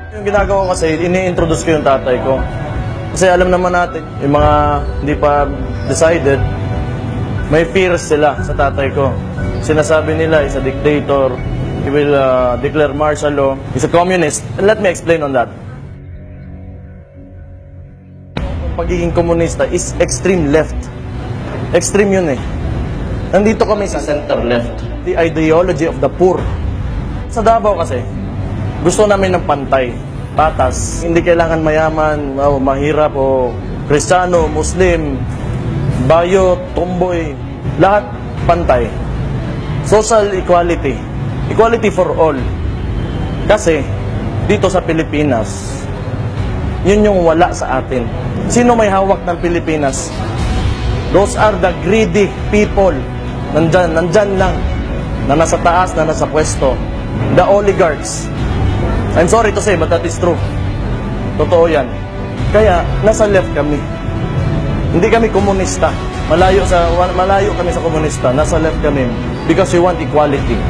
Yung ginagawa ko kasi, ini-introduce ko yung tatay ko. Kasi alam naman natin, yung mga hindi pa decided, may fears sila sa tatay ko. Sinasabi nila, is a dictator, he will declare martial law, he's a communist. And let me explain on that. Ang pagiging komunista is extreme left. Extreme yun eh. Nandito kami sa center left. The ideology of the poor. Sa Davao kasi, gusto namin ng pantay, patas. Hindi kailangan mayaman, mahirap o Kristiyano, Muslim, bayo, tomboy, lahat pantay. Social equality. Equality for all. Kasi, dito sa Pilipinas, yun yung wala sa atin. Sino may hawak ng Pilipinas? Those are the greedy people. Nandyan lang. Na nasa taas, na nasa pwesto. The oligarchs. I'm sorry to say, but that is true. Totoo yan. Kaya, nasa left kami. Hindi kami komunista. Malayo kami sa komunista. Nasa left kami. Because we want equality.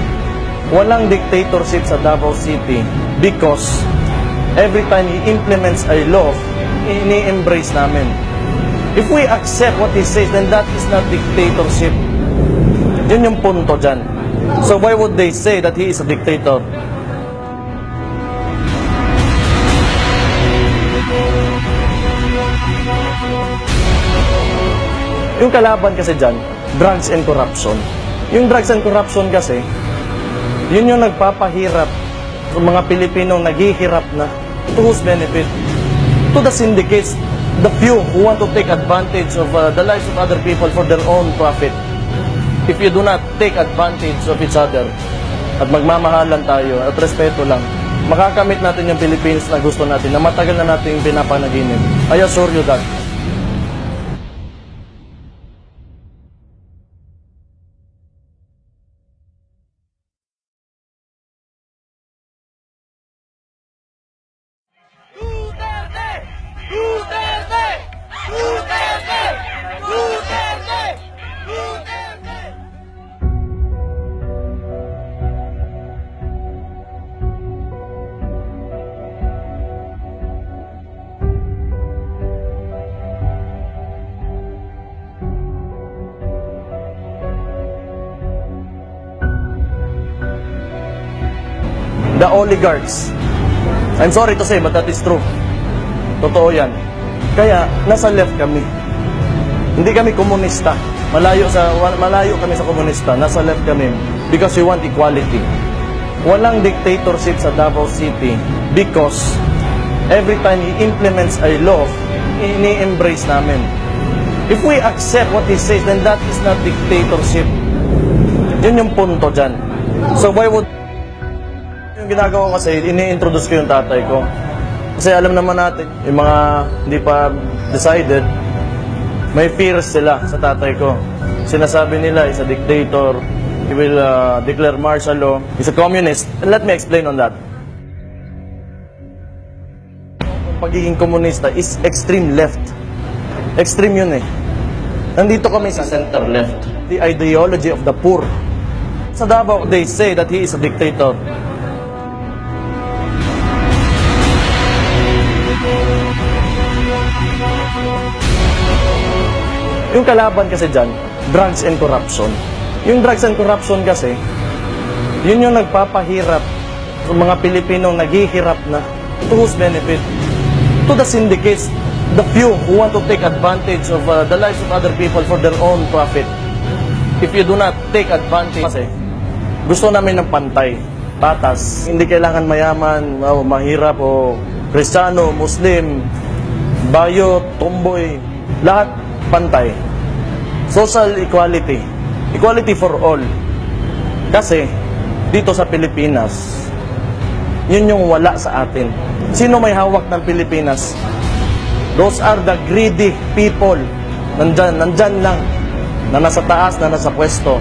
Walang dictatorship sa Davao City. Because, every time he implements a law, ini-embrace namin. If we accept what he says, then that is not dictatorship. Yun yung punto dyan. So why would they say that he is a dictator? Yung kalaban kasi dyan, drugs and corruption. Yung drugs and corruption kasi, yun yung nagpapahirap sa mga Pilipinong naghihirap na. To whose benefit? To the syndicates, the few who want to take advantage of the lives of other people for their own profit. If you do not take advantage of each other at magmamahalan tayo at respeto lang, makakamit natin yung Philippines na gusto natin, na matagal na natin pinapanaginip. I assure you that. Duterte! Duterte! Duterte! Duterte! Duterte! The oligarchs. I'm sorry to say, but that is true. Totoo yan. Kaya, nasa left kami. Hindi kami komunista. Malayo kami sa komunista. Nasa left kami. Because we want equality. Walang dictatorship sa Davao City. Because, every time he implements a law, ini-embrace namin. If we accept what he says, then that is not dictatorship. Yun yung punto dyan. So why would... Yung ginagawa ko kasi, ini-introduce ko yung tatay ko. Kasi alam naman natin, yung mga hindi pa decided, may fears sila sa tatay ko. Sinasabi nila, is a dictator, he will declare martial law, he's a communist. And let me explain on that. Ang pagiging komunista is extreme left. Extreme yun eh. Nandito kami sa center left. The ideology of the poor. Sa Davao, they say that he is a dictator. Yung kalaban kasi dyan, drugs and corruption. Yung drugs and corruption kasi, yun yung nagpapahirap sa mga Pilipinong naghihirap na. To whose benefit? To the syndicates, the few who want to take advantage of the lives of other people for their own profit. If you do not take advantage, kasi gusto namin ng pantay, patas. Hindi kailangan mayaman, mahirap o Kristiyano, Muslim, bayo, tomboy, lahat pantay. Social equality. Equality for all. Kasi, dito sa Pilipinas, yun yung wala sa atin. Sino may hawak ng Pilipinas? Those are the greedy people. Nandyan lang. Na nasa taas, na nasa pwesto.